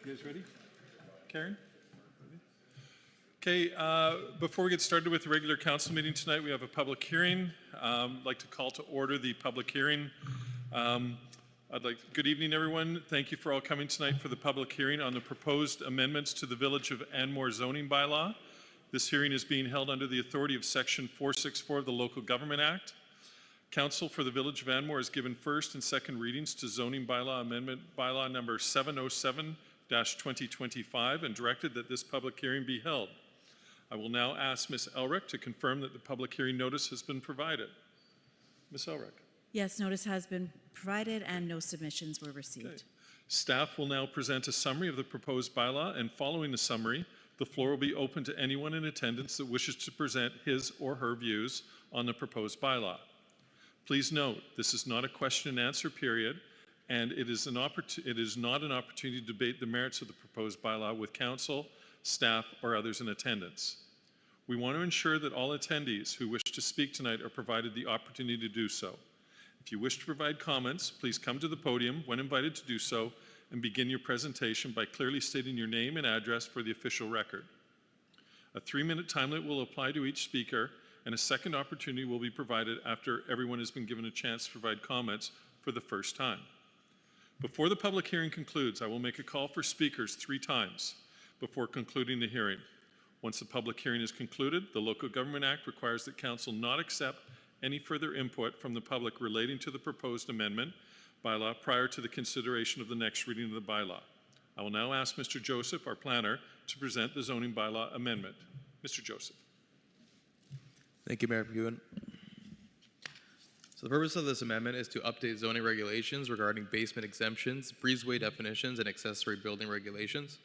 You guys ready? Karen? Okay, before we get started with the regular council meeting tonight, we have a public hearing. I'd like to call to order the public hearing. Good evening, everyone. Thank you for all coming tonight for the public hearing on the proposed amendments to the Village of Anmore zoning bylaw. This hearing is being held under the authority of Section 464 of the Local Government Act. Council for the Village of Anmore has given first and second readings to zoning bylaw amendment bylaw number 707-2025 and directed that this public hearing be held. I will now ask Ms. Elrick to confirm that the public hearing notice has been provided. Ms. Elrick. Yes, notice has been provided and no submissions were received. Okay. Staff will now present a summary of the proposed bylaw, and following the summary, the floor will be open to anyone in attendance that wishes to present his or her views on the proposed bylaw. Please note, this is not a question and answer period, and it is not an opportunity to debate the merits of the proposed bylaw with council, staff, or others in attendance. We want to ensure that all attendees who wish to speak tonight are provided the opportunity to do so. If you wish to provide comments, please come to the podium when invited to do so and begin your presentation by clearly stating your name and address for the official record. A 3-minute time limit will apply to each speaker, and a second opportunity will be provided after everyone has been given a chance to provide comments for the first time. Before the public hearing concludes, I will make a call for speakers 3 times before concluding the hearing. Once the public hearing is concluded, the Local Government Act requires that Council not accept any further input from the public relating to the proposed amendment bylaw prior to the consideration of the next reading of the bylaw. I will now ask Mr. Joseph, our planner, to present the zoning bylaw amendment. Mr. Joseph. Thank you, Mayor McEwen. So the purpose of this amendment is to update zoning regulations regarding basement exemptions, breezeway definitions, and accessory building regulations.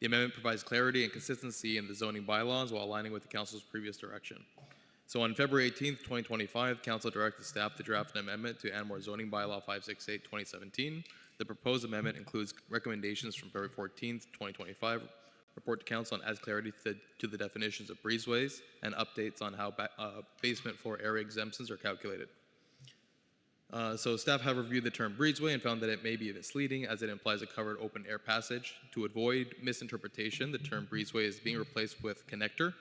The amendment provides clarity and consistency in the zoning bylaws while aligning with the Council's previous direction. So on February 18th, 2025, Council directed staff to draft an amendment to Anmore zoning bylaw 568-2017. The proposed amendment includes recommendations from February 14th, 2025, report to Council on adds clarity to the definitions of breezeways and updates on how basement floor area exemptions are calculated. So staff have reviewed the term breezeway and found that it may be misleading as it implies a covered open air passage. To avoid misinterpretation, the term breezeway is being replaced with connector.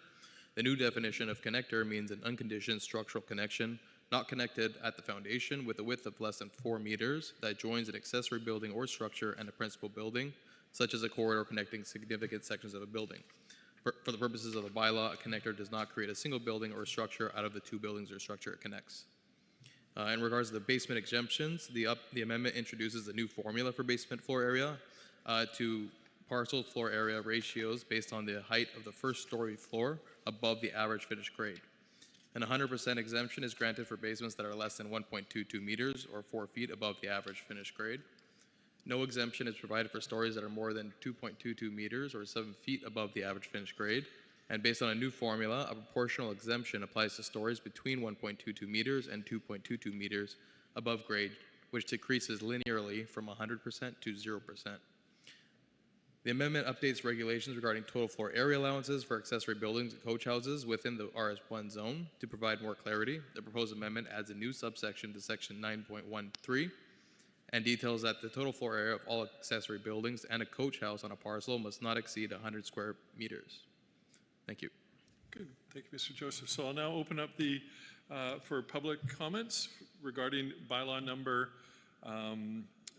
The new definition of connector means an unconditioned structural connection not connected at the foundation with a width of less than 4 meters that joins an accessory building or structure and a principal building, such as a corridor connecting significant sections of a building. For the purposes of the bylaw, a connector does not create a single building or structure out of the 2 buildings or structure it connects. In regards to the basement exemptions, the amendment introduces a new formula for basement floor area to parcel floor area ratios based on the height of the first story floor above the average finished grade. An 100% exemption is granted for basements that are less than 1.22 meters or 4 feet above the average finished grade. No exemption is provided for stories that are more than 2.22 meters or 7 feet above the average finished grade. And based on a new formula, a proportional exemption applies to stories between 1.22 meters and 2.22 meters above grade, which decreases linearly from 100% to 0%. The amendment updates regulations regarding total floor area allowances for accessory buildings and coach houses within the RS1 zone. To provide more clarity, the proposed amendment adds a new subsection to section 9.13 and details that the total floor area of all accessory buildings and a coach house on a parcel must not exceed 100 square meters. Thank you. Good. Thank you, Mr. Joseph. So I'll now open up for public comments regarding bylaw number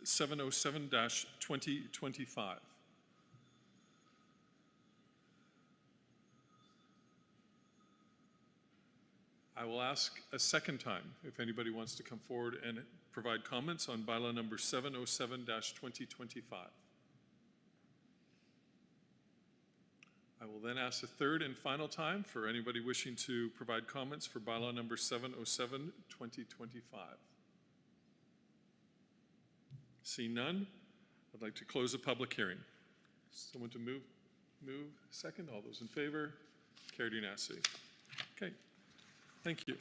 707-2025. I will ask a second time if anybody wants to come forward and provide comments on bylaw number 707-2025. I will then ask a third and final time for anybody wishing to provide comments for bylaw number 707-2025. See none, I'd like to close the public hearing. Someone to move second? All those in favor? Carried unanimously. Okay, thank you.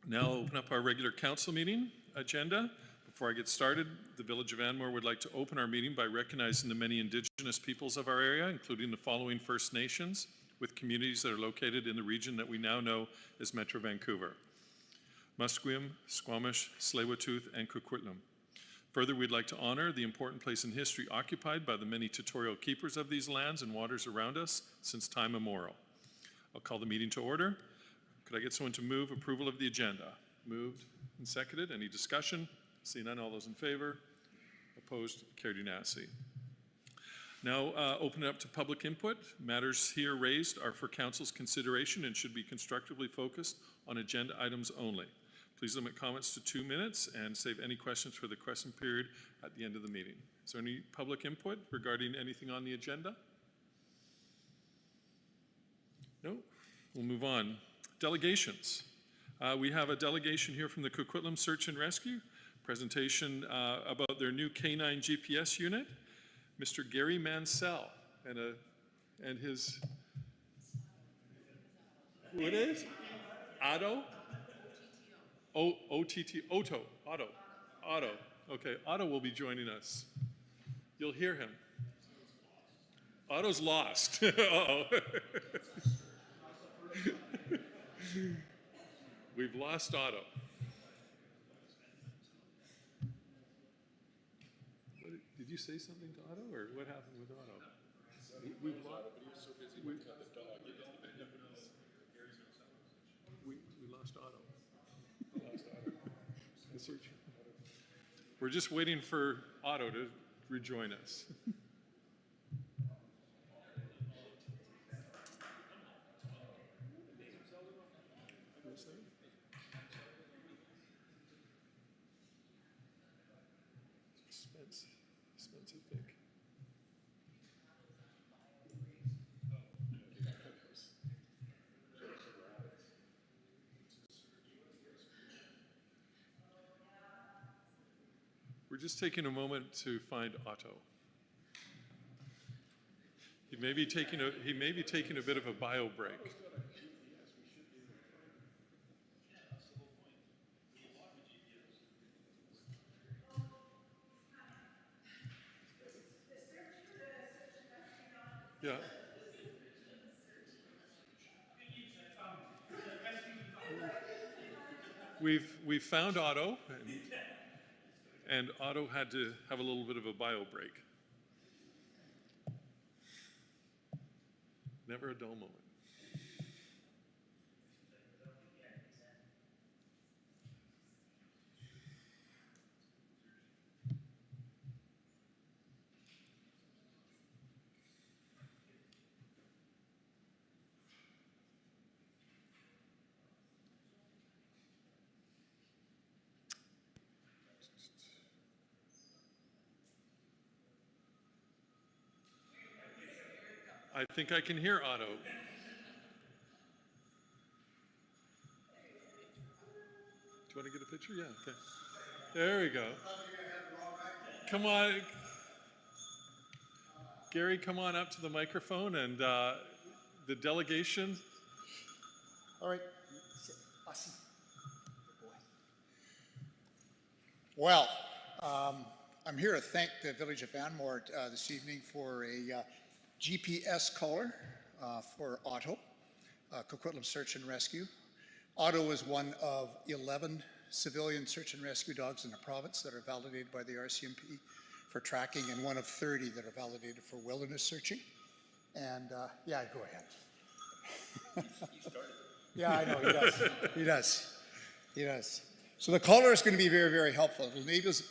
Now I'll open up our regular council meeting agenda. Before I get started, the Village of Anmore would like to open our meeting by recognizing the many Indigenous peoples of our area, including the following First Nations, with communities that are located in the region that we now know as Metro Vancouver. Musqueam, Squamish, Tsleil-Waututh, and Coquitlam. Further, we'd like to honor the important place in history occupied by the many tutorial keepers of these lands and waters around us since time immemorial. I'll call the meeting to order. Could I get someone to move approval of the agenda? Moved and seconded. Any discussion? Seeing none, all those in favor? Opposed? Carried unanimously. Now open it up to public input. Matters here raised are for council's consideration and should be constructively focused on agenda items only. Please limit comments to 2 minutes and save any questions for the question period at the end of the meeting. Is there any public input regarding anything on the agenda? No? We'll move on. Delegations. We have a delegation here from the Coquitlam Search and Rescue. Presentation about their new K9 GPS unit. Mr. Gary Mansell and his, who it is? Otto? Otto. Okay, Otto will be joining us. You'll hear him. Otto's lost. Uh-oh. We've lost Otto. Did you say something to Otto, or what happened with Otto? We've lost. We lost Otto. The search. We're just waiting for Otto to rejoin us. Spence, I think. We're just taking a moment to find Otto. He may be taking a bit of a bio break. Yeah. We've found Otto, and Otto had to have a little bit of a bio break. Never a dull moment. I think I can hear Otto. Do you want to get a picture? Yeah, okay. There we go. Come on. Gary, come on up to the microphone, and the delegation. All right. Awesome. Well, I'm here to thank the Village of Anmore this evening for a GPS collar for Otto, Coquitlam Search and Rescue. Otto is one of 11 civilian search and rescue dogs in the province that are validated by the RCMP for tracking, and one of 30 that are validated for wilderness searching. And yeah, go ahead. You started. Yeah, I know, he does. He does. He does. So the collar is going to be very, very helpful. It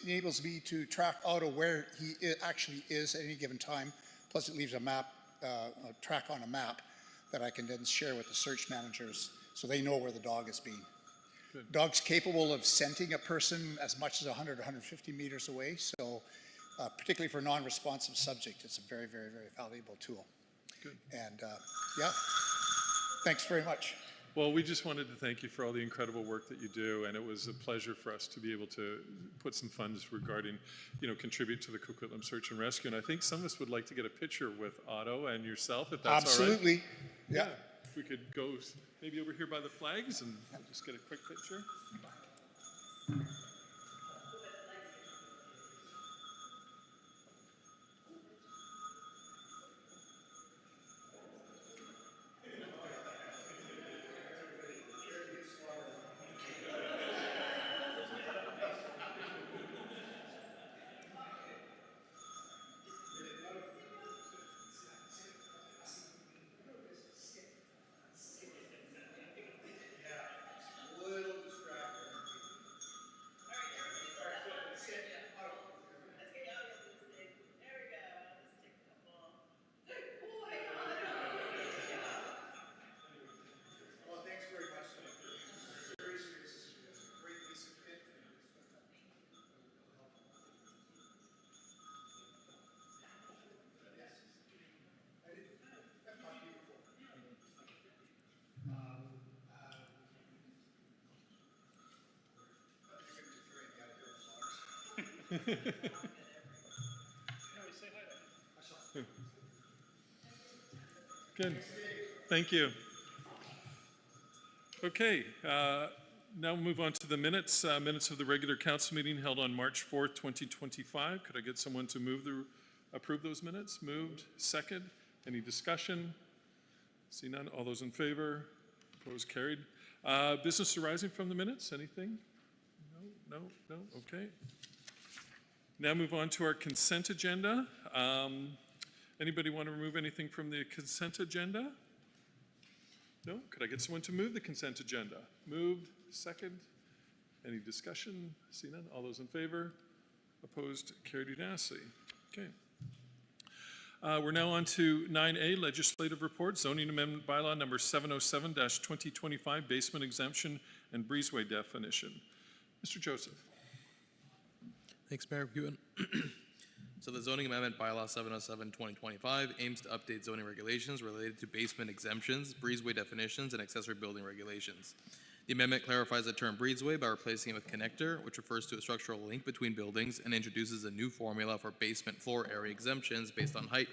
enables me to track Otto where he actually is at any given time. Plus it leaves a map, a track on a map that I can then share with the search managers so they know where the dog is being. Good. Dog's capable of scenting a person as much as 100, 150 meters away. So particularly for non-responsive subjects, it's a very, very, very valuable tool. Good. And yeah, thanks very much. Well, we just wanted to thank you for all the incredible work that you do, and it was a pleasure for us to be able to put some funds regarding, contribute to the Coquitlam Search and Rescue. And I think some of us would like to get a picture with Otto and yourself, if that's Absolutely. all right. Yeah. If we could go maybe over here by the flags and we'll just get a quick picture. Good. Thank you. Okay, now we'll move on to the minutes. Minutes of the regular council meeting held on March 4th, 2025. Could I get someone to approve those minutes? Moved. Second. Any discussion? See none. All those in favor? Opposed? Carried. Business arising from the minutes? Anything? No. Okay. Now move on to our consent agenda. Anybody want to remove anything from the consent agenda? No? Could I get someone to move the consent agenda? Moved. Second. Any discussion? See none. All those in favor? Opposed? Carried unanimously. Okay. We're now on to 9A, Legislative Report, Zoning Amendment Bylaw Number 707-2025, Basement Exemption and Breezeway Definition. Mr. Joseph. Thanks, Mayor Buin. So the zoning amendment bylaw 707-2025 aims to update zoning regulations related to basement exemptions, breezeway definitions, and accessory building regulations. The amendment clarifies the term breezeway by replacing it with connector, which refers to a structural link between buildings, and introduces a new formula for basement floor area exemptions based on height.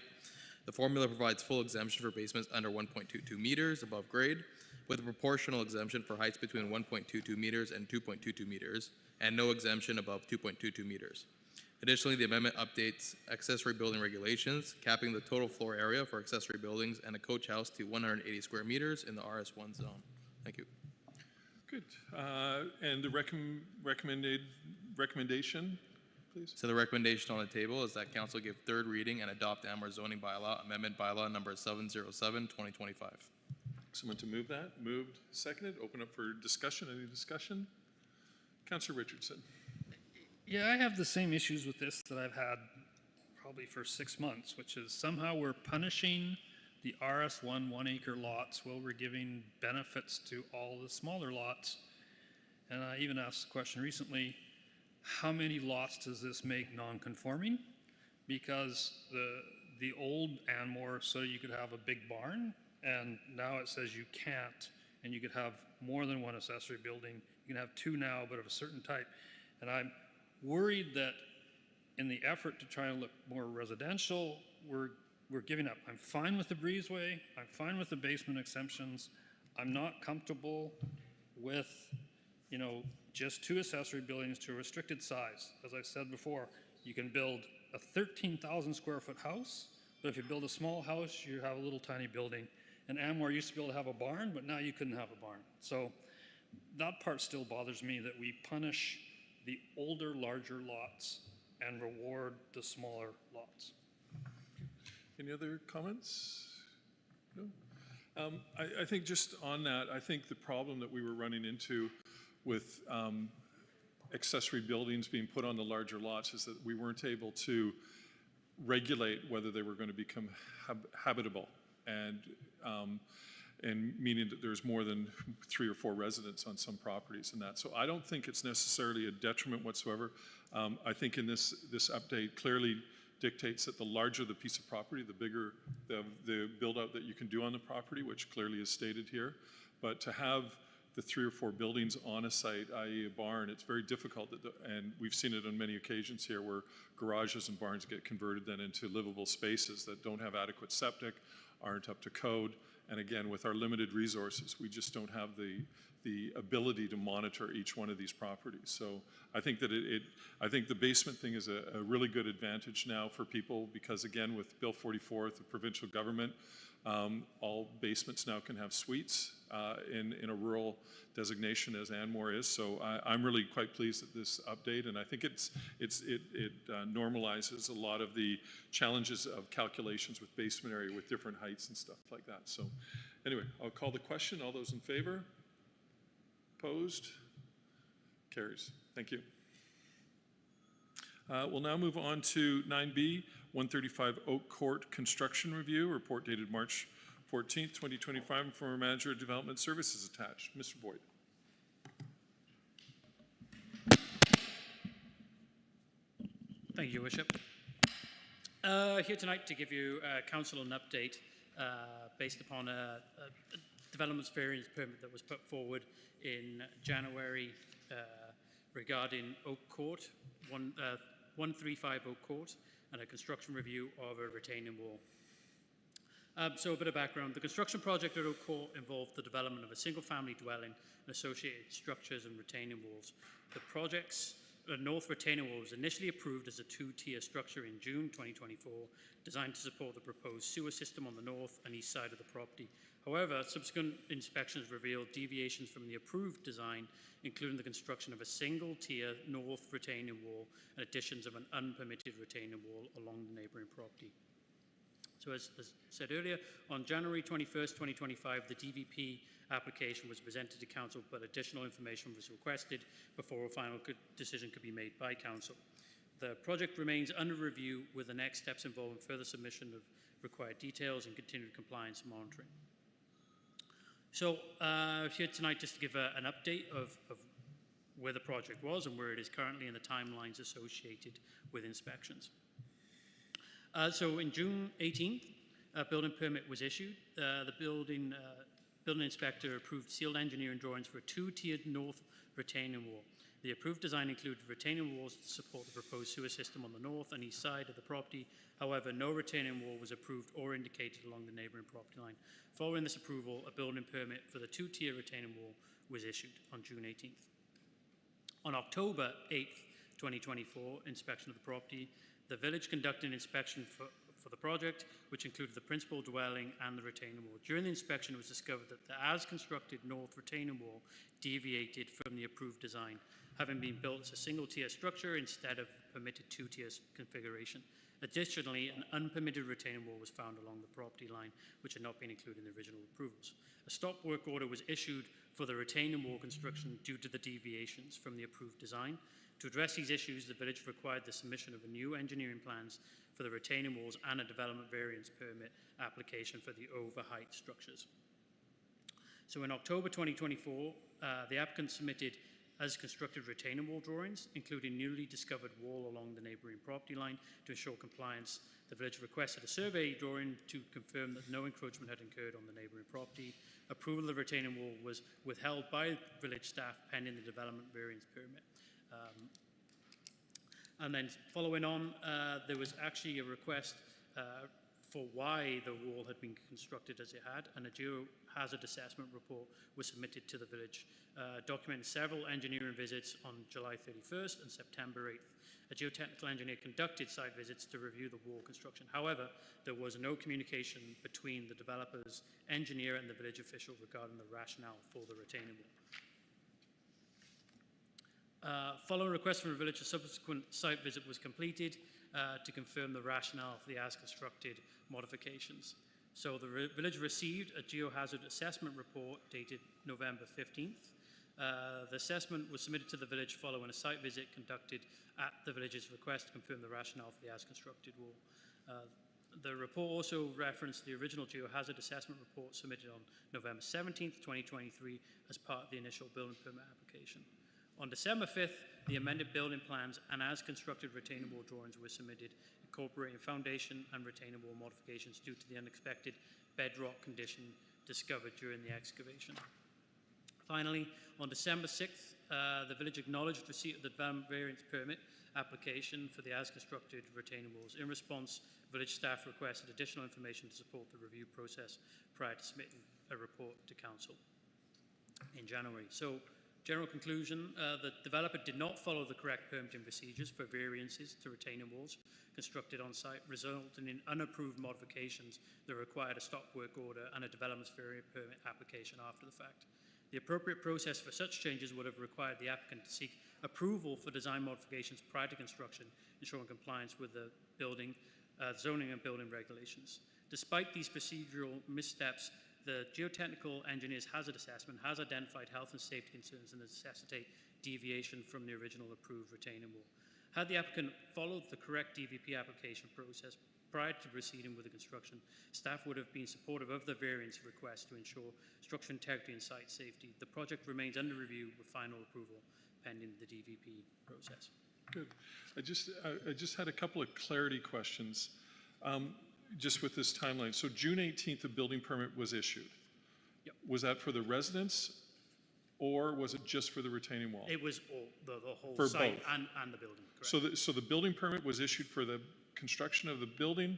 The formula provides full exemption for basements under 1.22 meters above grade, with a proportional exemption for heights between 1.22 meters and 2.22 meters, and no exemption above 2.22 meters. Additionally, the amendment updates accessory building regulations, capping the total floor area for accessory buildings and a coach house to 180 square meters in the RS1 zone. Thank you. Good. And the recommendation, please? So the recommendation on the table is that council give third reading and adopt Anmore zoning bylaw, amendment bylaw number 707-2025. Someone to move that? Moved, seconded. Open up for discussion. Any discussion? Councillor Richardson. Yeah, I have the same issues with this that I've had probably for 6 months, which is somehow we're punishing the RS1 1-acre lots while we're giving benefits to all the smaller lots. And I even asked the question recently, how many lots does this make non-conforming? Because the old Anmore, so you could have a big barn, and now it says you can't, and you could have more than one accessory building. You can have two now, but of a certain type. And I'm worried that in the effort to try and look more residential, we're giving up. I'm fine with the breezeway. I'm fine with the basement exemptions. I'm not comfortable with, just two accessory buildings to a restricted size. As I said before, you can build a 13,000 square foot house, but if you build a small house, you have a little tiny building. And Anmore used to be able to have a barn, but now you couldn't have a barn. So that part still bothers me, that we punish the older, larger lots and reward the smaller lots. Any other comments? No? I think just on that, I think the problem that we were running into with accessory buildings being put on the larger lots is that we weren't able to regulate whether they were going to become habitable, and meaning that there's more than 3 or 4 residents on some properties and that. So I don't think it's necessarily a detriment whatsoever. I think in this update clearly dictates that the larger the piece of property, the bigger the build out that you can do on the property, which clearly is stated here. But to have the 3 or 4 buildings on a site, i.e. a barn, it's very difficult, and we've seen it on many occasions here where garages and barns get converted then into livable spaces that don't have adequate septic, aren't up to code. And again, with our limited resources, we just don't have the ability to monitor each one of these properties. So I think that I think the basement thing is a really good advantage now for people, because again, with Bill 44, the provincial government, all basements now can have suites in a rural designation as Anmore is. So I'm really quite pleased at this update, and I think it normalizes a lot of the challenges of calculations with basement area with different heights and stuff like that. So anyway, I'll call the question. All those in favor? Opposed? Carries. Thank you. We'll now move on to 9B, 135 Oak Court Construction Review, report dated March 14th, 2025, and former Manager of Development Services attached. Mr. Boyd. Thank you, Your Worship. Here tonight to give you Council an update based upon a development variance permit that was put forward in January regarding Oak Court, 1350 court and a construction review of a retaining wall. So a bit of background. The construction project at Oak Court involved the development of a single-family dwelling and associated structures and retaining walls. The project's north retaining wall was initially approved as a two-tier structure in June 2024, designed to support the proposed sewer system on the north and east side of the property. However, subsequent inspections revealed deviations from the approved design, including the construction of a single-tier north retaining wall and additions of an unpermitted retaining wall along the neighbouring property. So as said earlier, on January 21st, 2025, the DVP application was presented to Council, but additional information was requested before a final decision could be made by Council. The project remains under review, with the next steps involving further submission of required details and continued compliance monitoring. So here tonight just to give an update of where the project was and where it is currently and the timelines associated with inspections. So in June 18th, a building permit was issued. The building inspector approved sealed engineering drawings for a two-tiered north retaining wall. The approved design included retaining walls to support the proposed sewer system on the north and east side of the property. However, no retaining wall was approved or indicated along the neighbouring property line. Following this approval, a building permit for the two-tier retaining wall was issued on June 18th. On October 8th, 2024, inspection of the property, the village conducted an inspection for the project, which included the principal dwelling and the retaining wall. During the inspection, it was discovered that the as-constructed north retaining wall deviated from the approved design, having been built as a single-tier structure instead of permitted two-tier configuration. Additionally, an unpermitted retaining wall was found along the property line, which had not been included in the original approvals. A stop work order was issued for the retaining wall construction due to the deviations from the approved design. To address these issues, the village required the submission of a new engineering plans for the retaining walls and a development variance permit application for the overheight structures. So in October 2024, the applicant submitted as constructed retaining wall drawings, including newly discovered wall along the neighbouring property line. To ensure compliance, the village requested a survey drawing to confirm that no encroachment had occurred on the neighbouring property. Approval of the retaining wall was withheld by village staff pending the development variance permit. And then following on, there was actually a request for why the wall had been constructed as it had, and a geohazard assessment report was submitted to the village, documenting several engineering visits on July 31st and September 8th. A geotechnical engineer conducted site visits to review the wall construction. However, there was no communication between the developer's engineer and the village official regarding the rationale for the retaining wall. Following a request from the village, a subsequent site visit was completed to confirm the rationale for the as-constructed modifications. So the village received a geohazard assessment report dated November 15th. The assessment was submitted to the village following a site visit conducted at the village's request to confirm the rationale for the as-constructed wall. The report also referenced the original geohazard assessment report submitted on November 17th, 2023 as part of the initial building permit application. On December 5th, the amended building plans and as-constructed retaining wall drawings were submitted, incorporating foundation and retaining wall modifications due to the unexpected bedrock condition discovered during the excavation. Finally, on December 6th, the village acknowledged receipt of the development variance permit application for the as-constructed retaining walls. In response, village staff requested additional information to support the review process prior to submitting a report to council in January. So, general conclusion, the developer did not follow the correct permitting procedures for variances to retaining walls constructed on site, resulting in unapproved modifications that required a stop work order and a development variance permit application after the fact. The appropriate process for such changes would have required the applicant to seek approval for design modifications prior to construction, ensuring compliance with the building, zoning and building regulations. Despite these procedural missteps, the geotechnical engineer's hazard assessment has identified health and safety concerns that necessitate deviation from the original approved retaining wall. Had the applicant followed the correct DVP application process prior to proceeding with the construction, staff would have been supportive of the variance request to ensure structural integrity and site safety. The project remains under review with final approval pending the DVP process. Good. I just had a couple of clarity questions. Just with this timeline. So June 18th, the building permit was issued. Yep. Was that for the residents or was it just for the retaining wall? It was all, the whole For site both. and the building, correct? So the building permit was issued for the construction of the building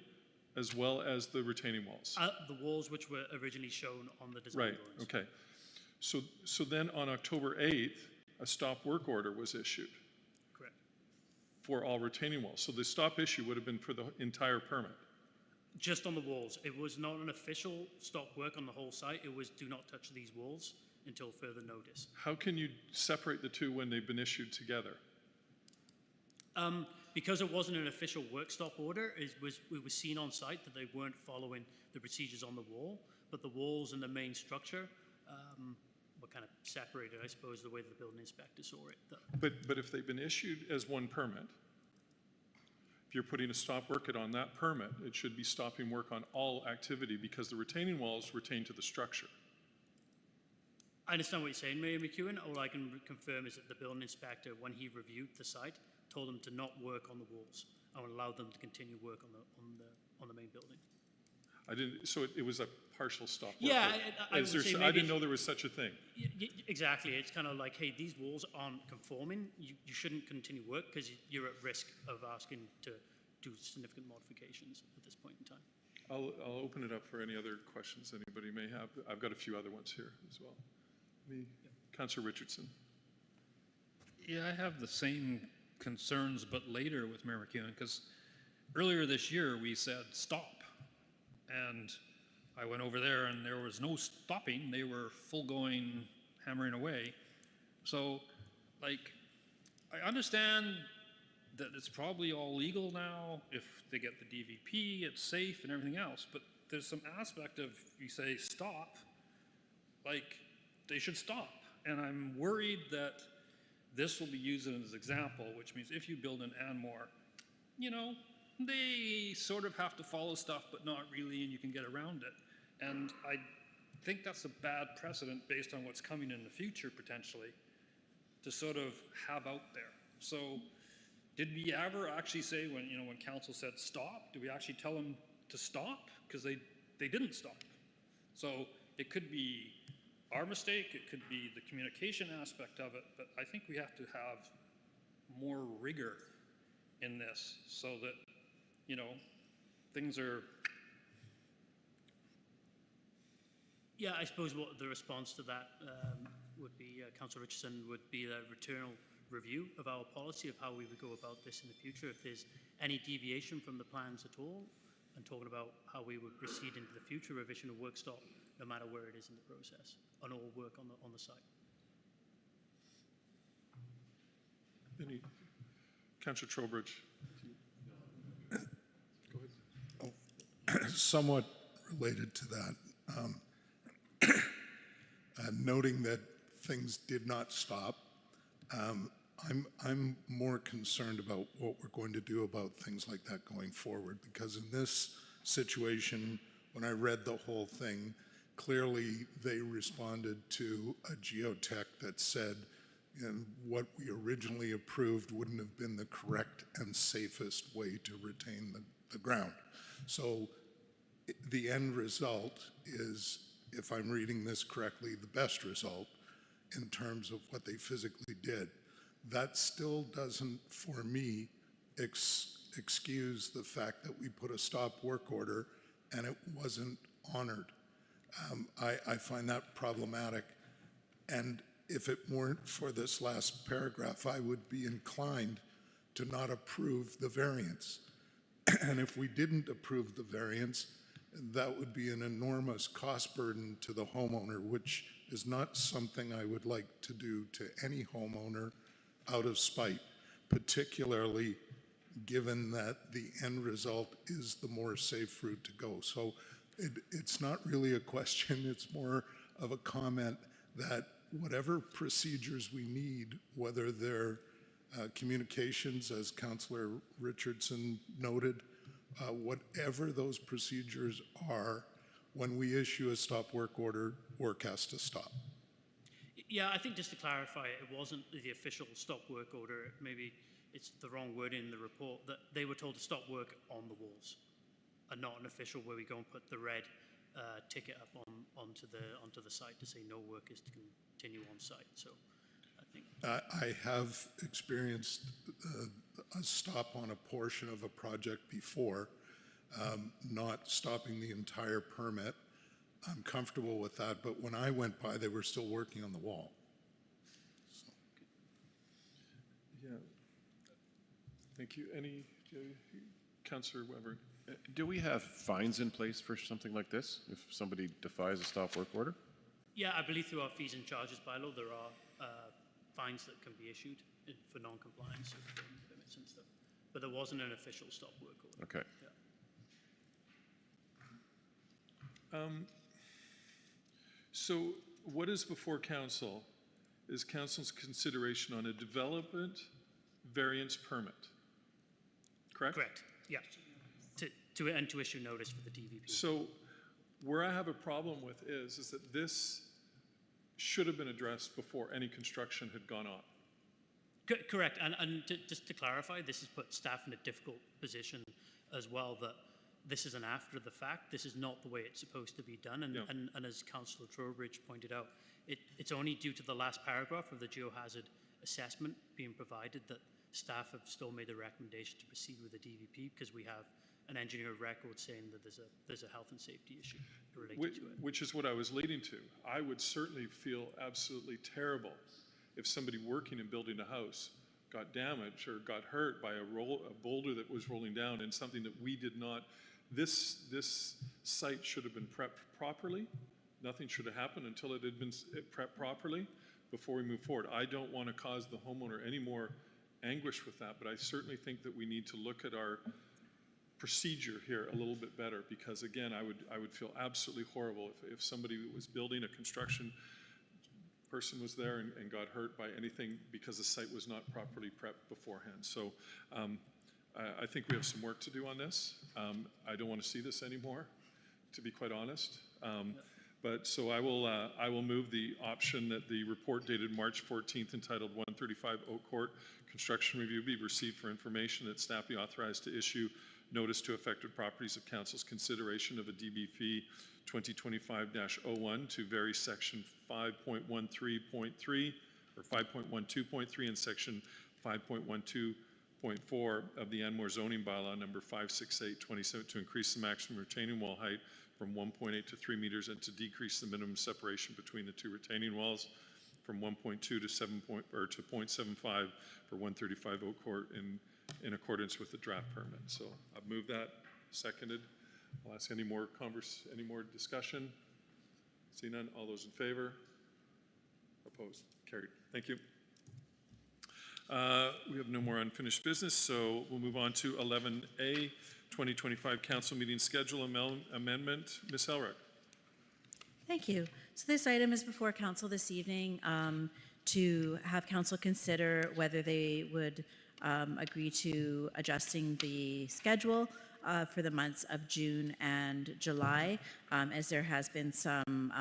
as well as the retaining walls? The walls which were originally shown on the design Right, drawings. okay. So then on October 8th, a stop work order was issued Correct. for all retaining walls. So the stop issue would have been for the entire permit. Just on the walls. It was not an official stop work on the whole site. It was do not touch these walls until further notice. How can you separate the two when they've been issued together? Because it wasn't an official work stop order, it was seen on site that they weren't following the procedures on the wall, but the walls and the main structure were kind of separated, I suppose, the way the building inspector saw it. But if they've been issued as one permit, if you're putting a stop work on that permit, it should be stopping work on all activity because the retaining walls retain to the structure. I understand what you're saying, Mayor McEwen. All I can confirm is that the building inspector, when he reviewed the site, told them to not work on the walls and allowed them to continue work on the main building. I didn't, so it was a partial stop work. Yeah, I would Is there say I maybe- didn't know there was such a thing. Exactly. It's kind of like, hey, these walls aren't conforming. You shouldn't continue work because you're at risk of asking to do significant modifications at this point in time. I'll open it up for any other questions anybody may have. I've got a few other ones here as well. Councillor Richardson. Yeah, I have the same concerns, but later with Mayor McEwen, because earlier this year we said stop, and I went over there and there was no stopping. They were full going, hammering away. So, like, I understand that it's probably all legal now. If they get the DVP, it's safe and everything else, but there's some aspect of, you say stop, like, they should stop. And I'm worried that this will be used as an example, which means if you build an Anmore, you know, they sort of have to follow stuff, but not really, and you can get around it. And I think that's a bad precedent based on what's coming in the future, potentially, to sort of have out there. So did we ever actually say when, you know, when council said stop, did we actually tell them to stop? Because they didn't stop. So it could be our mistake, it could be the communication aspect of it, but I think we have to have more rigor in this so that, you know, things are. Yeah, I suppose what the response to that would be, Councillor Richardson, would be a returnal review of our policy of how we would go about this in the future. If there's any deviation from the plans at all, and talking about how we would proceed into the future revision of work stop, no matter where it is in the process, on all work on the site. Any, Councillor Trowbridge. Somewhat related to that, noting that things did not stop, I'm more concerned about what we're going to do about things like that going forward, because in this situation, when I read the whole thing, clearly they responded to a geotech that said, you know, what we originally approved wouldn't have been the correct and safest way to retain the ground. So the end result is, if I'm reading this correctly, the best result in terms of what they physically did. That still doesn't, for me, excuse the fact that we put a stop work order and it wasn't honored. I find that problematic. And if it weren't for this last paragraph, I would be inclined to not approve the variance. And if we didn't approve the variance, that would be an enormous cost burden to the homeowner, which is not something I would like to do to any homeowner out of spite, particularly given that the end result is the more safe route to go. So it's not really a question, it's more of a comment that whatever procedures we need, whether they're communications, as Councillor Richardson noted, whatever those procedures are, when we issue a stop work order, work has to stop. Yeah, I think just to clarify, it wasn't the official stop work order. Maybe it's the wrong word in the report, that they were told to stop work on the walls and not an official where we go and put the red ticket up onto the site to say no work is to continue on site. So I think I have experienced a stop on a portion of a project before, not stopping the entire permit. I'm comfortable with that, but when I went by, they were still working on the wall. Yeah. Thank you. Councillor Weber? Do we have fines in place for something like this, if somebody defies a stop work order? yeah, I believe through our fees and charges bylaw there are fines that can be issued for non-compliance of permits and stuff. But there wasn't an official stop work order. Okay. Yeah. So what is before council is council's consideration on a development variance permit, correct? Correct. Yeah. To issue notice for the DVP. So where I have a problem with is that this should have been addressed before any construction had gone on. Correct. And just to clarify, this has put staff in a difficult position as well, that this is an after the fact. This is not the way it's supposed to be done. And, Yeah. and as Councillor Trowbridge pointed out, it's only due to the last paragraph of the geohazard assessment being provided that staff have still made a recommendation to proceed with the DVP, because we have an engineer of record saying that there's a health and safety issue related to it. Which is what I was leading to. I would certainly feel absolutely terrible if somebody working and building a house got damaged or got hurt by a boulder that was rolling down and something that we did not. This site should have been prepped properly. Nothing should have happened until it had been prepped properly before we move forward. I don't want to cause the homeowner any more anguish with that, but I certainly think that we need to look at our procedure here a little bit better, because again, I would feel absolutely horrible if somebody was building a construction person was there and got hurt by anything because the site was not properly prepped beforehand. So I think we have some work to do on this. I don't want to see this anymore, to be quite honest. But so I will move the option that the report dated March 14th entitled 135 Oak Court Construction Review be received for information, that staff be authorized to issue notice to affected properties of council's consideration of a DB fee 2025-01 to vary section 5.13.3 or 5.12.3 and section 5.12.4 of the Anmore zoning bylaw number 568/27 to increase the maximum retaining wall height from 1.8 to 3 meters and to decrease the minimum separation between the two retaining walls from 1.2 to 0.75 for 135 Oak Court in accordance with the draft permit. So I've moved that, seconded. I'll ask any more discussion. See none, all those in favor? Opposed? Carried. Thank you. We have no more unfinished business, so we'll move on to 11A, 2025 Council Meeting Schedule Amendment. Ms. Elrick. Thank you. So this item is before council this evening to have council consider whether they would agree to adjusting the schedule for the months of June and July, as there has been some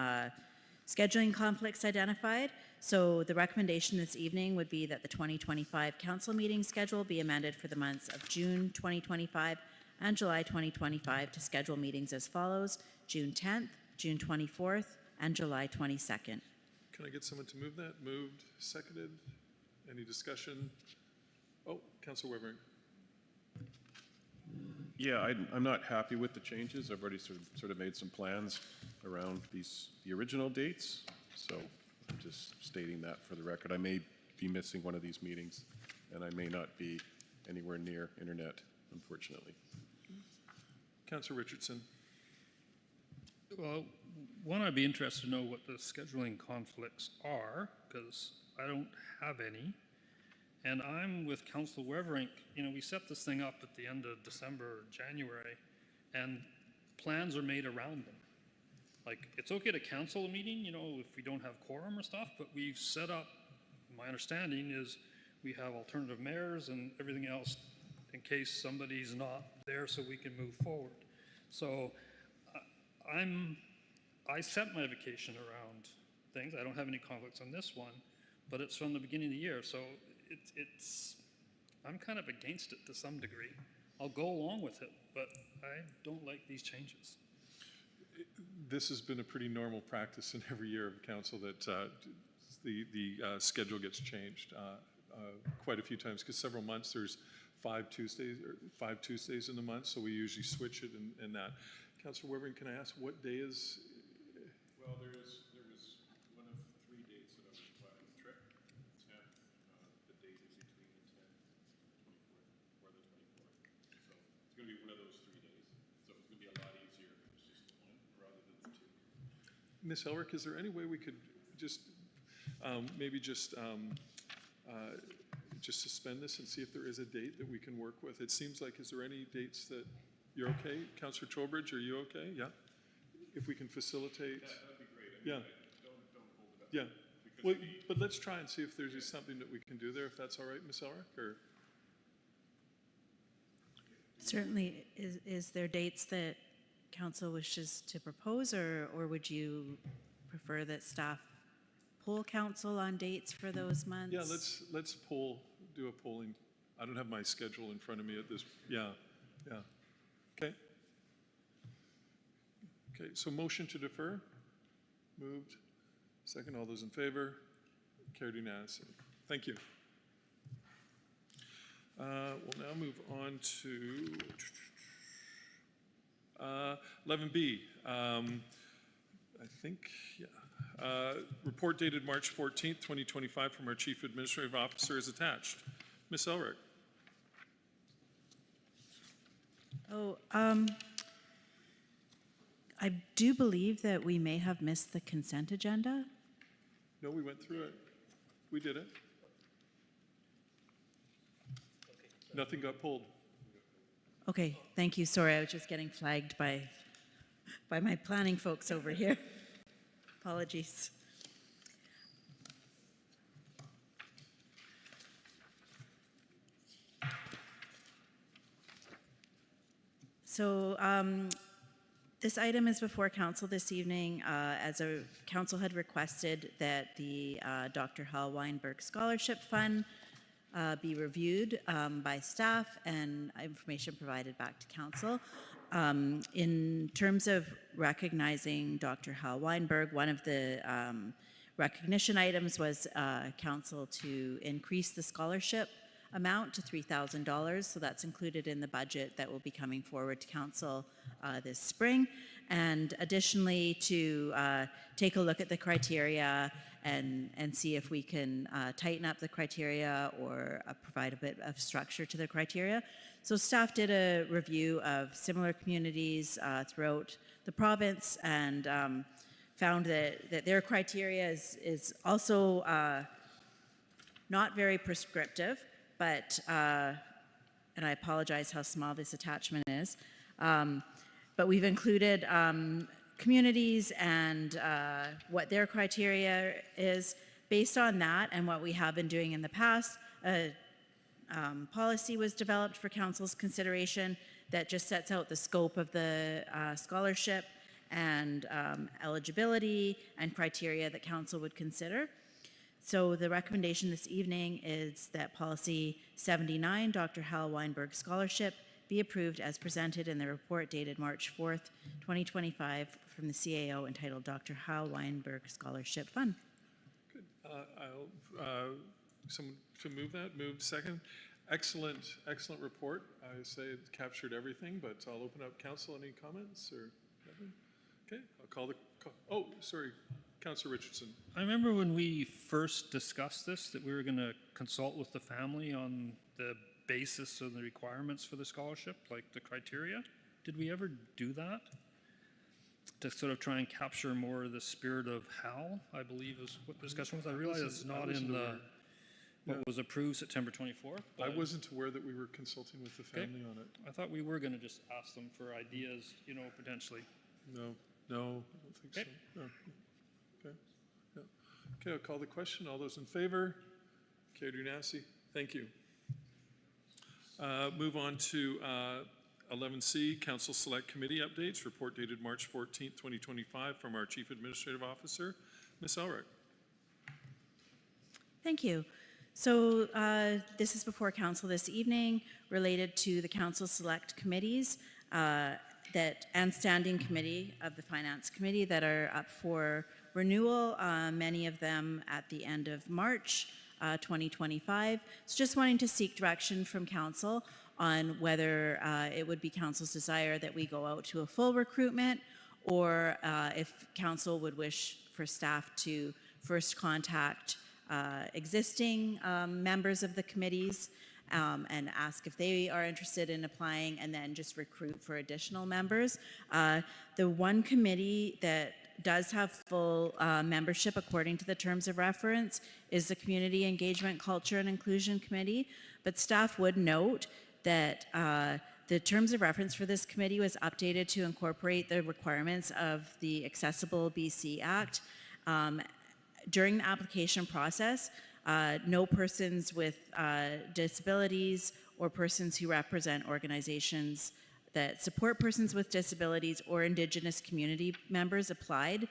scheduling conflicts identified. So the recommendation this evening would be that the 2025 council meeting schedule be amended for the months of June 2025 and July 2025 to schedule meetings as follows: June 10th, June 24th, and July 22nd. Can I get someone to move that? Moved, seconded. Any discussion? Oh, Councilor Webering. Yeah, I'm not happy with the changes. I've already sort of made some plans around the original dates, so I'm just stating that for the record. I may be missing one of these meetings, and I may not be anywhere near internet, unfortunately. Councilor Richardson. Well, one, I'd be interested to know what the scheduling conflicts are, because I don't have any. And I'm with Councilor Weverink. You know, we set this thing up at the end of December or January, and plans are made around them. Like, it's okay to cancel a meeting, you know, if we don't have quorum or stuff, but we've set up, my understanding is we have alternative mayors and everything else in case somebody's not there so we can move forward. So I set my vacation around things. I don't have any conflicts on this one, but it's from the beginning of the year. So I'm kind of against it to some degree. I'll go along with it, but I don't like these changes. this has been a pretty normal practice in every year of council that the schedule gets changed quite a few times, because several months there's 5 Tuesdays in the month, so we usually switch it in that. Councillor Weber, can I ask what day is? Well, there was one of 3 dates that I was planning to trip. 10th, the date is between the 10th, 24th, or the 24th. So it's going to be one of those 3 days. So it's going to be a lot easier if it's just the one rather than the 2. Ms. Elric, is there any way we could just, maybe just suspend this and see if there is a date that we can work with? It seems like, is there any dates that you're okay? Councillor Trowbridge, are you okay? Yeah? If we can facilitate? That'd be great. Yeah. Don't hold it up. Yeah. Well, but let's try and see if there's just something that we can do there, if that's all right, Ms. Elric, or? Certainly, is there dates that council wishes to propose, or would you prefer that staff poll council on dates for those months? Yeah, let's do a polling. I don't have my schedule in front of me at this, yeah. Okay. Okay, so motion to defer, moved. Second, all those in favor? Carried unanimously. Thank you. We'll now move on to 11B. I think, yeah. Report dated March 14th, 2025 from our Chief Administrative Officer is attached. Ms. Elric. I do believe that we may have missed the consent agenda. No, we went through it. We did it. Nothing got pulled. Okay, thank you. Sorry, I was just getting flagged by my planning folks over here. Apologies. So this item is before council this evening as a council had requested that the Dr. Hal Weinberg Scholarship Fund be reviewed by staff and information provided back to council. In terms of recognizing Dr. Hal Weinberg, one of the recognition items was council to increase the scholarship amount to $3,000. So that's included in the budget that will be coming forward to council this spring. And additionally, to take a look at the criteria and see if we can tighten up the criteria or provide a bit of structure to the criteria. So staff did a review of similar communities throughout the province and found that their criteria is also not very prescriptive, but, and I apologize how small this attachment is, but we've included communities and what their criteria is. Based on that and what we have been doing in the past, policy was developed for council's consideration that just sets out the scope of the scholarship and eligibility and criteria that council would consider. So the recommendation this evening is that policy 79, Dr. Hal Weinberg Scholarship, be approved as presented in the report dated March 4th, 2025 from the CAO entitled Dr. Hal Weinberg Scholarship Fund. Good. Someone to move that? Moved second. Excellent report. I say it captured everything, but I'll open up council. Any comments or nothing? Okay, I'll call the, oh, sorry, Councillor Richardson. I remember when we first discussed this, that we were going to consult with the family on the basis of the requirements for the scholarship, like the criteria. Did we ever do that? To sort of try and capture more of the spirit of Hal, I believe is what the discussion was. I realize it's not in the, what was approved September 24th. I wasn't aware that we were consulting with the family on it. I thought we were going to just ask them for ideas, you know, potentially. No, I don't think so. No. Okay. No. Okay, I'll call the question. All those in favor? Carried unanimously. Thank you. Move on to 11C, Council Select Committee updates. Report dated March 14th, 2025 from our Chief Administrative Officer, Ms. Elric. Thank you. So this is before council this evening related to the council select committees. and standing committee of the Finance Committee that are up for renewal, many of them at the end of March 2025. So just wanting to seek direction from council on whether it would be council's desire that we go out to a full recruitment, or if council would wish for staff to first contact existing members of the committees and ask if they are interested in applying, and then just recruit for additional members. The one committee that does have full membership according to the terms of reference is the Community Engagement, Culture and Inclusion Committee, but staff would note that the terms of reference for this committee was updated to incorporate the requirements of the Accessible BC Act. During the application process, no persons with disabilities or persons who represent organizations that support persons with disabilities or Indigenous community members applied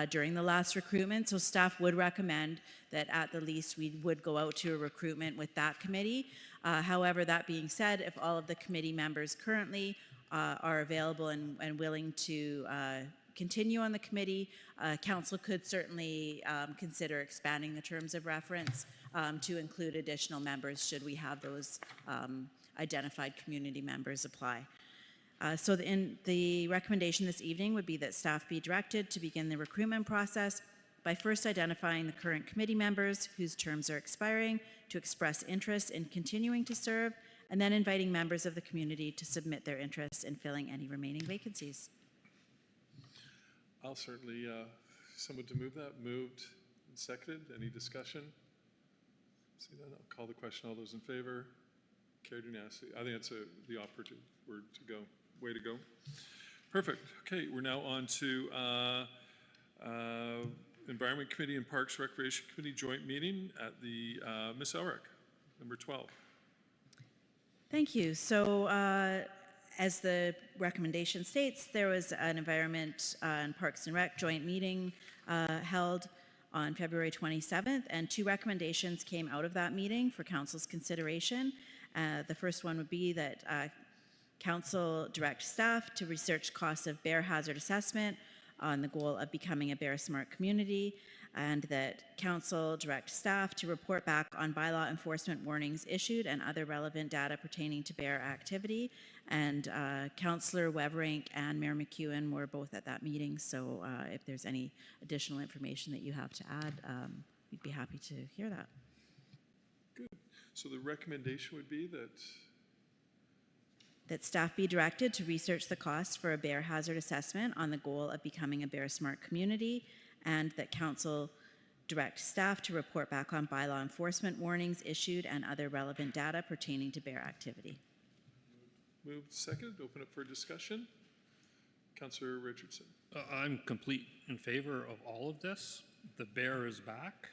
during the last recruitment. So staff would recommend that at the least we would go out to a recruitment with that committee. However, that being said, if all of the committee members currently are available and willing to continue on the committee, council could certainly consider expanding the terms of reference to include additional members should we have those identified community members apply. So the recommendation this evening would be that staff be directed to begin the recruitment process by first identifying the current committee members whose terms are expiring to express interest in continuing to serve, and then inviting members of the community to submit their interest in filling any remaining vacancies. I'll certainly, someone to move that. Moved and seconded. Any discussion? See that? I'll call the question. All those in favor? Carried unanimously. I think that's the operative word to go. Way to go. Perfect. Okay, we're now on to Environment Committee and Parks Recreation Committee joint meeting at the Ms. Elric, number 12. Thank you. So as the recommendation states, there was an Environment and Parks and Rec joint meeting held on February 27th, and two recommendations came out of that meeting for council's consideration. The first one would be that council direct staff to research costs of bear hazard assessment on the goal of becoming a bear smart community, and that council direct staff to report back on bylaw enforcement warnings issued and other relevant data pertaining to bear activity. And Councillor Weverink and Mayor McEwen were both at that meeting, so if there's any additional information that you have to add, we'd be happy to hear that. Good. So the recommendation would be that staff be directed to research the costs for a bear hazard assessment on the goal of becoming a bear smart community, and that council direct staff to report back on bylaw enforcement warnings issued and other relevant data pertaining to bear activity. moved, seconded. Open up for discussion. Councillor Richardson. I'm complete in favor of all of this. The bear is back.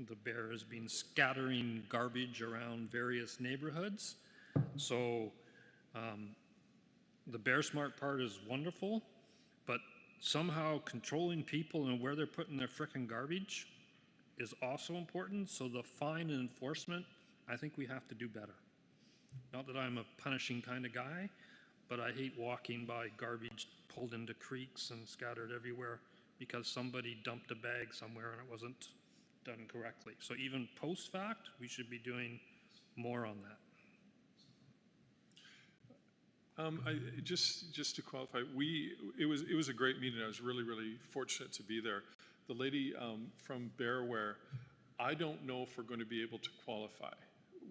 The bear has been scattering garbage around various neighborhoods. So the bear smart part is wonderful, but somehow controlling people and where they're putting their frickin' garbage is also important. So the fine and enforcement, I think we have to do better. Not that I'm a punishing kind of guy, but I hate walking by garbage pulled into creeks and scattered everywhere because somebody dumped a bag somewhere and it wasn't done correctly. So even post fact, we should be doing more on that. Just to qualify, it was a great meeting. I was really fortunate to be there. The lady from Bearware, I don't know if we're going to be able to qualify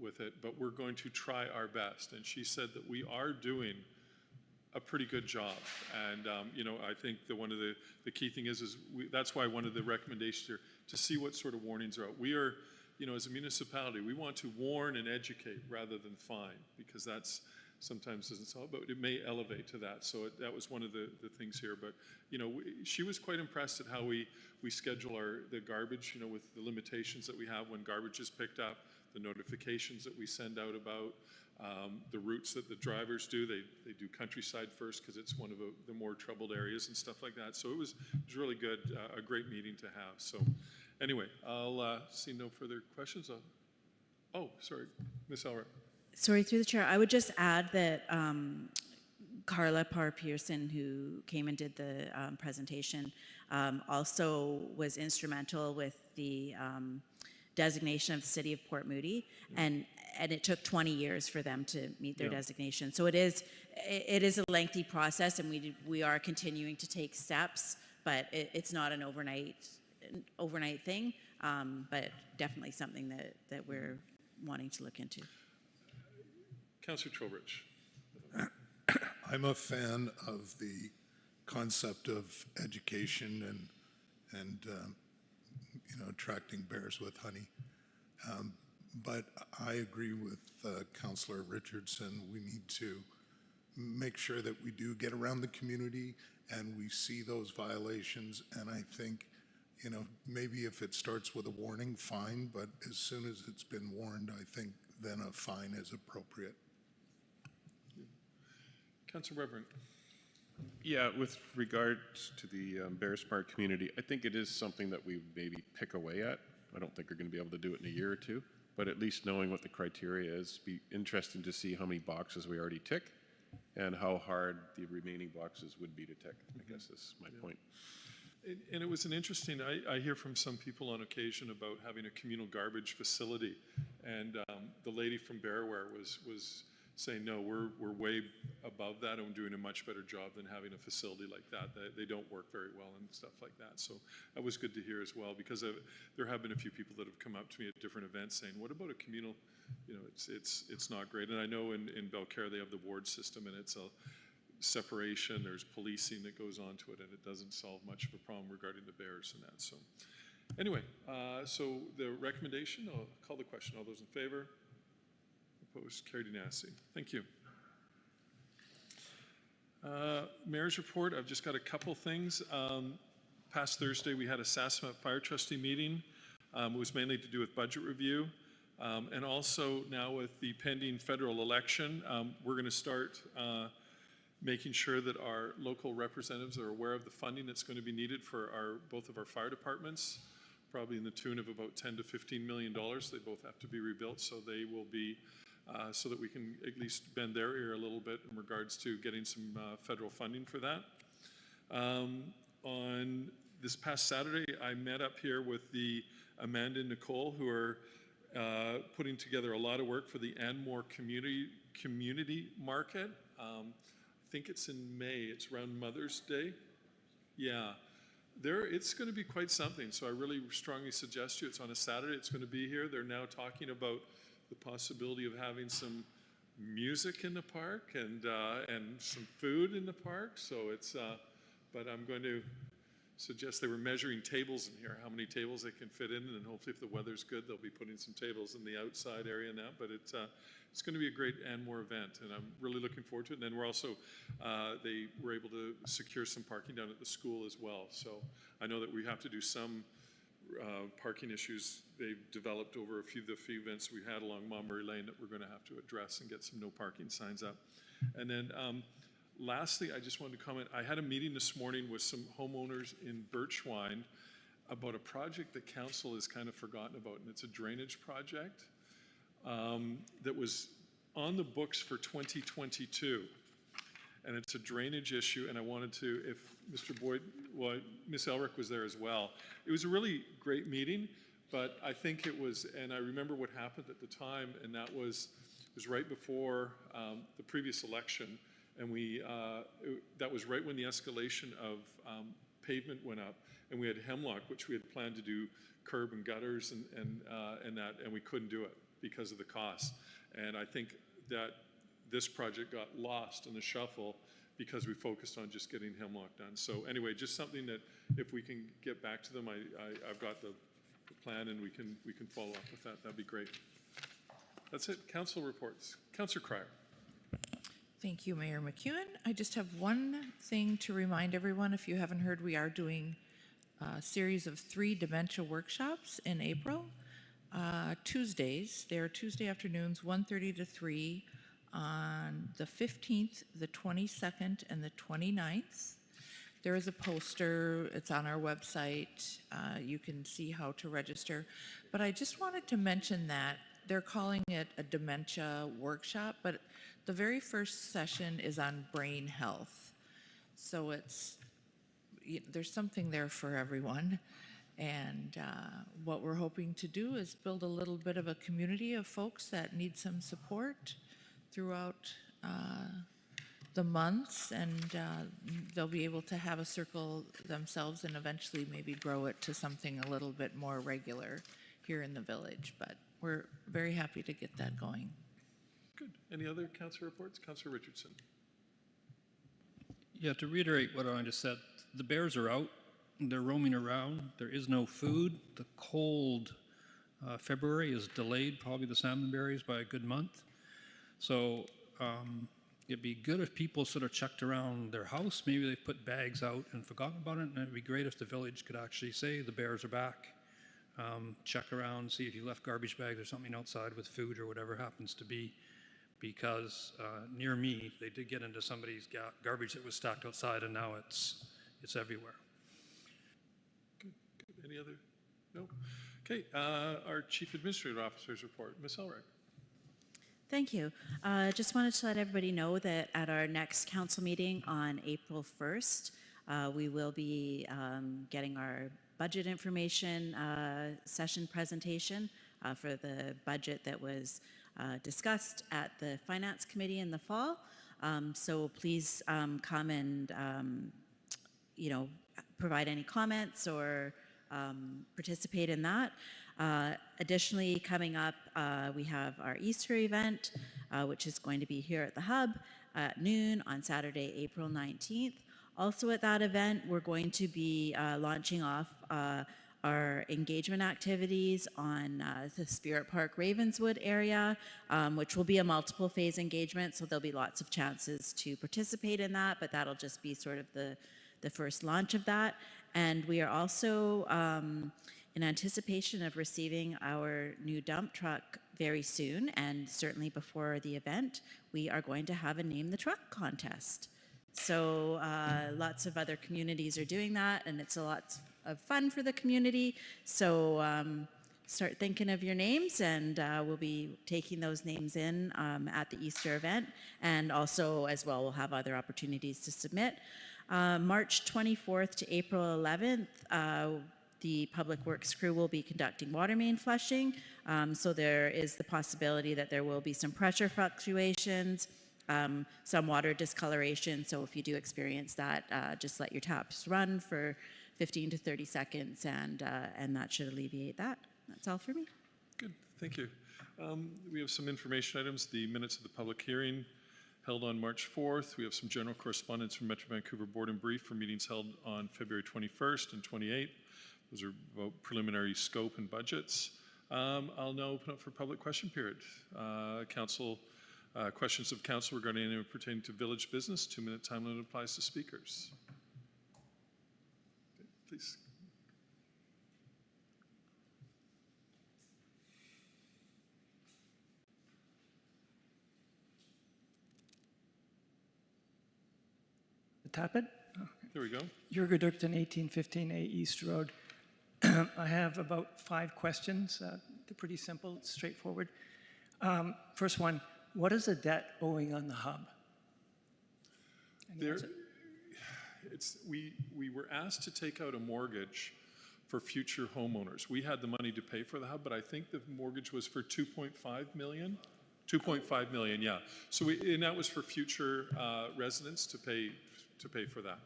with it, but we're going to try our best. And she said that we are doing a pretty good job. And you know, I think that one of the key thing is that's why one of the recommendations here to see what sort of warnings are out. We are, you know, as a municipality, we want to warn and educate rather than fine, because that's sometimes doesn't solve, but it may elevate to that. So that was one of the things here. But you know, she was quite impressed at how we schedule the garbage, you know, with the limitations that we have when garbage is picked up, the notifications that we send out about the routes that the drivers do. They do countryside first because it's one of the more troubled areas and stuff like that. So it was really good, a great meeting to have. So anyway, I'll see no further questions. Oh, sorry, Ms. Elric. Sorry, through the chair, I would just add that Carla Parr-Pearson, who came and did the presentation, also was instrumental with the designation of the city of Port Moody, and it took 20 years for them to meet their designation. So it is a lengthy process, and we are continuing to take steps, but it's not an overnight thing, but definitely something that we're wanting to look into. Councillor Trowbridge. I'm a fan of the concept of education and attracting bears with honey. But I agree with Councillor Richardson. We need to make sure that we do get around the community and we see those violations. And I think, maybe if it starts with a warning, fine, but as soon as it's been warned, I think then a fine is appropriate. Councillor Reverend. Yeah, with regard to the Bear Smart community, I think it is something that we maybe pick away at. I don't think we're going to be able to do it in a year or two, but at least knowing what the criteria is, be interesting to see how many boxes we already tick and how hard the remaining boxes would be to tick. I guess is my point. And it was an interesting, I hear from some people on occasion about having a communal garbage facility, and the lady from Bearware was saying, no, we're way above that, and we're doing a much better job than having a facility like that. They don't work very well and stuff like that. So that was good to hear as well, because there have been a few people that have come up to me at different events saying, what about a communal, it's not great. And I know in Belcaire they have the ward system, and it's a separation, there's policing that goes on to it, and it doesn't solve much of a problem regarding the bears and that. So anyway, so the recommendation, I'll call the question. All those in favor? Opposed? Carried unanimously. Thank you. Mayor's report, I've just got a couple things. Past Thursday, we had a Sassafras Fire Trustee meeting. It was mainly to do with budget review. And also now with the pending federal election, we're going to start making sure that our local representatives are aware of the funding that's going to be needed for both of our fire departments, probably in the tune of about $10 to $15 million. They both have to be rebuilt, so they will be, so that we can at least bend their ear a little bit in regards to getting some federal funding for that. On this past Saturday, I met up here with the Amanda and Nicole, who are putting together a lot of work for the Anmore community market. I think it's in May. It's around Mother's Day. Yeah, it's going to be quite something. So I really strongly suggest you. It's on a Saturday. It's going to be here. They're now talking about the possibility of having some music in the park and some food in the park. So it's, but I'm going to suggest they were measuring tables in here, how many tables they can fit in, and hopefully if the weather's good, they'll be putting some tables in the outside area now. But it's going to be a great Anmore event, and I'm really looking forward to it. And then we're also, they were able to secure some parking down at the school as well. So I know that we have to do some parking issues they've developed over the few events we had along Monbury Lane that we're going to have to address and get some no parking signs up. And then lastly, I just wanted to comment, I had a meeting this morning with some homeowners in Birchwine about a project that council has kind of forgotten about, and it's a drainage project that was on the books for 2022. And it's a drainage issue, and I wanted to, if Mr. Boyd, well, Ms. Elrick was there as well. It was a really great meeting, but I think it was, and I remember what happened at the time, and that was, it was right before the previous election, and that was right when the escalation of pavement went up, and we had Hemlock, which we had planned to do curb and gutters and that, and we couldn't do it because of the cost. And I think that this project got lost in the shuffle because we focused on just getting Hemlock done. So anyway, just something that if we can get back to them, I've got the plan, and we can follow up with that. That'd be great. That's it. Council reports. Councillor Cryer. Thank you, Mayor McEwen. I just have one thing to remind everyone. If you haven't heard, we are doing a series of 3 dementia workshops in April. Tuesdays, they're Tuesday afternoons, 1:30 to 3 on the 15th, the 22nd, and the 29th. There is a poster, it's on our website. You can see how to register. But I just wanted to mention that they're calling it a dementia workshop, but the very first session is on brain health. So there's something there for everyone. And what we're hoping to do is build a little bit of a community of folks that need some support throughout the months, and they'll be able to have a circle themselves and eventually maybe grow it to something a little bit more regular here in the village. But we're very happy to get that going. Good. Any other councillor reports? Councillor Richardson. Yeah, to reiterate what I just said, the bears are out. They're roaming around. There is no food. The cold February is delayed probably the salmon berries by a good month. So it'd be good if people sort of checked around their house. Maybe they've put bags out and forgotten about it, and it'd be great if the village could actually say the bears are back. Check around, see if you left garbage bags or something outside with food or whatever happens to be. Because near me, they did get into somebody's garbage that was stacked outside, and now it's everywhere. Good. Any other? No? Okay. Our Chief Administrative Officer's report. Ms. Elric. Thank you. Just wanted to let everybody know that at our next council meeting on April 1st, we will be getting our budget information session presentation for the budget that was discussed at the Finance Committee in the fall. So please come and, provide any comments or participate in that. Additionally, coming up, we have our Easter event, which is going to be here at the Hub at noon on Saturday, April 19th. Also at that event, we're going to be launching off our engagement activities on the Spirit Park Ravenswood area, which will be a multiple phase engagement, so there'll be lots of chances to participate in that, but that'll just be sort of the first launch of that. And we are also in anticipation of receiving our new dump truck very soon, and certainly before the event, we are going to have a Name the Truck contest. So lots of other communities are doing that, and it's a lot of fun for the community. So start thinking of your names, and we'll be taking those names in at the Easter event, and also as well we'll have other opportunities to submit. March 24th to April 11th, the Public Works crew will be conducting water main flushing. So there is the possibility that there will be some pressure fluctuations, some water discoloration. So if you do experience that, just let your taps run for 15 to 30 seconds, and that should alleviate that. That's all for me. Good. Thank you. We have some information items, the minutes of the public hearing held on March 4th. We have some general correspondence from Metro Vancouver Board and Brief for meetings held on February 21st and 28th. Those are about preliminary scope and budgets. I'll now open up for public question period. Council, questions of council regarding anything pertaining to village business. 2-minute time limit applies to speakers. Okay, please. Tap it? There we go. Jurgen Durkton, 1815A East Road. I have about 5 questions. They're pretty simple, straightforward. First one, what is the debt owing on the Hub? We were asked to take out a mortgage for future homeowners. We had the money to pay for the Hub, but I think the mortgage was for 2.5 million. 2.5 million, yeah. So and that was for future residents to pay for that.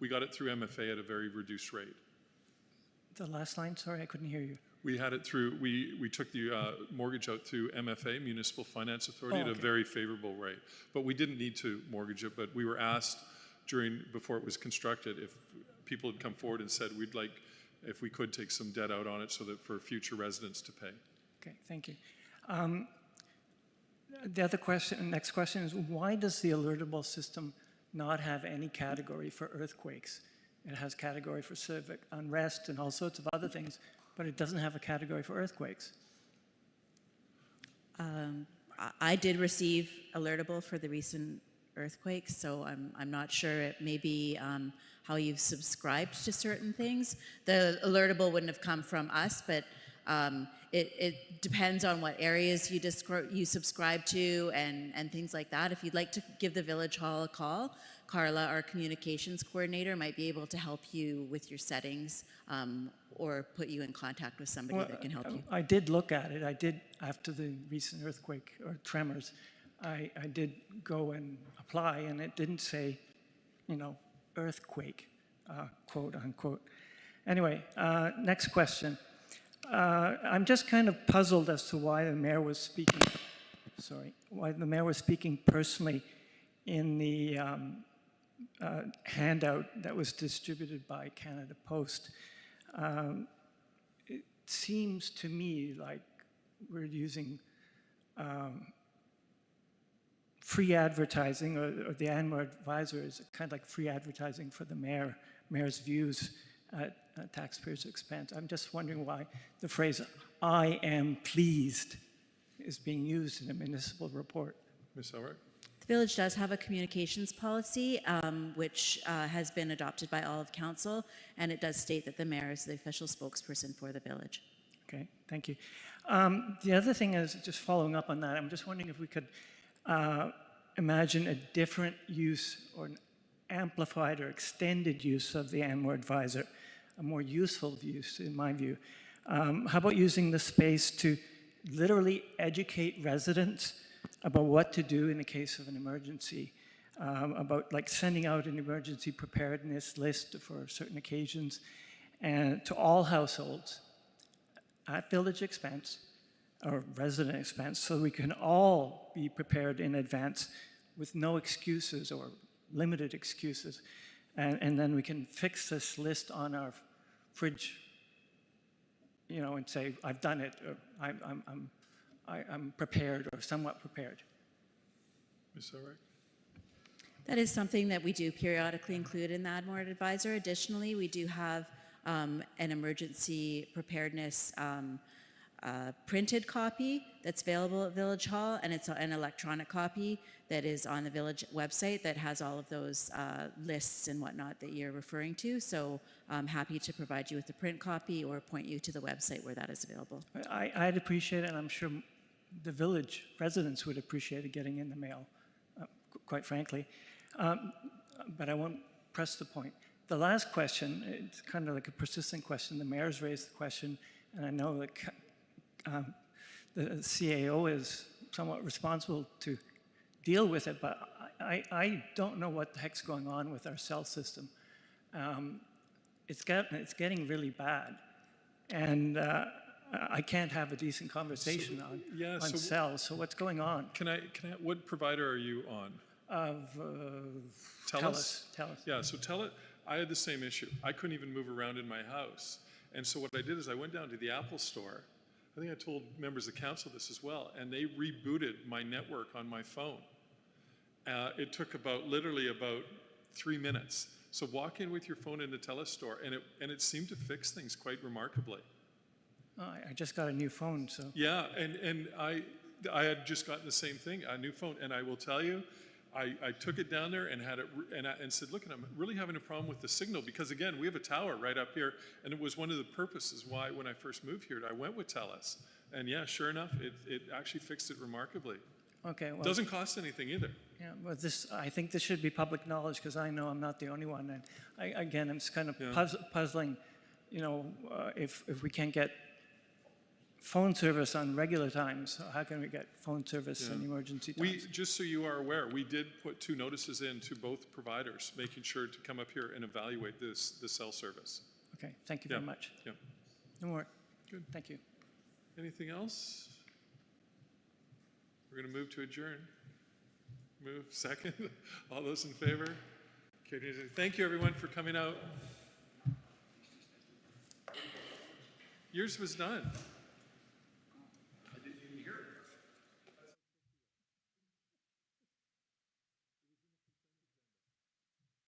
We got it through MFA at a very reduced rate. The last line, sorry, I couldn't hear you. We had it through, we took the mortgage out through MFA, Municipal Finance Authority, at a okay. very favorable rate. But we didn't need to mortgage it, but we were asked before it was constructed, if people had come forward and said, we'd like, if we could take some debt out on it so that for future residents to pay. Okay, thank you. The other question, next question is, why does the alertable system not have any category for earthquakes? It has category for civic unrest and all sorts of other things, but it doesn't have a category for earthquakes. I did receive alertable for the recent earthquakes, so I'm not sure. It may be how you've subscribed to certain things. The alertable wouldn't have come from us, but It depends on what areas you subscribe to and things like that. If you'd like to give the Village Hall a call, Carla, our communications coordinator, might be able to help you with your settings or put you in contact with somebody that can help you. I did look at it. I did, after the recent earthquake or tremors, I did go and apply, and it didn't say, earthquake, quote unquote. Anyway, next question. I'm just kind of puzzled as to why the mayor was speaking, personally in the handout that was distributed by Canada Post. It seems to me like we're using free advertising, or the Anmore advisor is kind of like free advertising for the mayor's views at taxpayers' expense. I'm just wondering why the phrase "I am pleased" is being used in a municipal report. Ms. Elrick? The village does have a communications policy, which has been adopted by all of council, and it does state that the mayor is the official spokesperson for the village. Okay, thank you. The other thing is, just following up on that, I'm just wondering if we could imagine a different use or an amplified or extended use of the Anmore advisor, a more useful use in my view. How about using the space to literally educate residents about what to do in the case of an emergency, about like sending out an emergency preparedness list for certain occasions, and to all households at village expense or resident expense, so we can all be prepared in advance with no excuses or limited excuses. And then we can fix this list on our fridge, and say, I've done it, or I'm prepared or somewhat prepared. Ms. Elrick? That is something that we do periodically include in the Anmore advisor. Additionally, we do have an emergency preparedness printed copy that's available at Village Hall, and it's an electronic copy that is on the village website that has all of those lists and whatnot that you're referring to. So I'm happy to provide you with a print copy or point you to the website where that is available. I'd appreciate it, and I'm sure the village residents would appreciate it getting in the mail, quite frankly. But I won't press the point. The last question, it's kind of like a persistent question. The mayor's raised the question, and I know that the CAO is somewhat responsible to deal with it, but I don't know what the heck's going on with our cell system. It's getting really bad, and I can't have a decent conversation on cells. So what's going on? What provider are you on? TELUS. Yeah, so TELUS, I had the same issue. I couldn't even move around in my house. And so what I did is I went down to the Apple store. I think I told members of council this as well, and they rebooted my network on my phone. It took literally about 3 minutes. So walk in with your phone in the TELUS store, and it seemed to fix things quite remarkably. I just got a new phone, so. Yeah, and I had just gotten the same thing, a new phone, and I will tell you, I took it down there and had it, and said, look, I'm really having a problem with the signal, because again, we have a tower right up here, and it was one of the purposes why, when I first moved here, I went with TELUS. And yeah, sure enough, it actually fixed it remarkably. Okay, well. Doesn't cost anything either. Yeah, well, I think this should be public knowledge, because I know I'm not the only one. And again, I'm just kind of puzzling, if we can't get phone service on regular times, how can we get phone service in emergency times? Just so you are aware, we did put 2 notices in to both providers, making sure to come up here and evaluate the cell service. Okay, thank you very much. Yeah. No more. Good. Thank you. Anything else? We're going to move to adjourn. Move, second. All those in favor? Okay, thank you, everyone, for coming out. Yours was done.